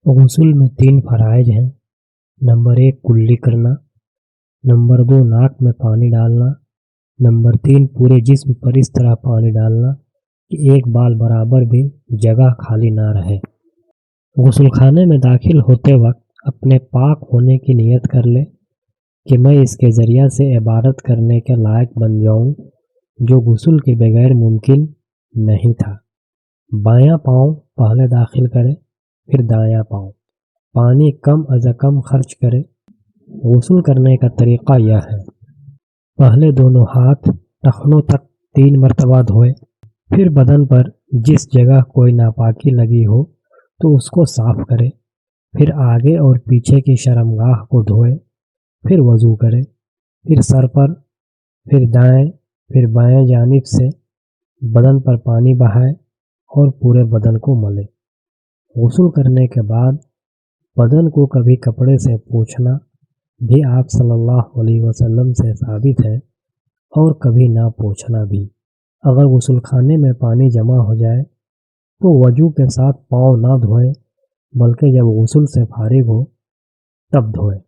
غسل میں 3 فرائض ہیں۔ نمبر 1 کلی کرنا، نمبر 2 ناک میں پانی ڈالنا، نمبر 3 پورے جسم پر اس طرح پانی ڈالنا کہ ایک بال برابر بھی جگہ خالی نہ رہے۔ غسل خانے میں داخل ہوتے وقت اپنے پاک ہونے کی نیت کر لے کہ میں اس کے ذریعہ سے عبادت کرنے کے لائق بن جاؤں جو غسل کے بغیر ممکن نہیں تھا۔ بایاں پاؤں پہلے داخل کرے، پھر دایاں پاؤں۔ پانی کم از کم خرچ کرے۔ غسل کرنے کا طریقہ یہ ہے: پہلے دونوں ہاتھ ٹخنوں تک 3 مرتبہ دھوئے، پھر بدن پر جس جگہ کوئی ناپاکی لگی ہو تو اس کو صاف کرے، پھر آگے اور پیچھے کی شرمگاہ کو دھوئے، پھر وضو کرے، پھر سر پر، پھر دائیں پھر بائیں جانب سے بدن پر پانی بہائے اور پورے بدن کو ملے۔ غسل کرنے کے بعد بدن کو کبھی کپڑے سے پوچھنا بھی آپ صلی اللہ علیہ وسلم سے ثابت ہے اور کبھی نہ پوچھنا بھی۔ اگر غسل خانے میں پانی جمع ہو جائے تو وضو کے ساتھ پاؤں نہ دھوئے بلکہ جب غسل سے فارغ ہو تب دھوئے۔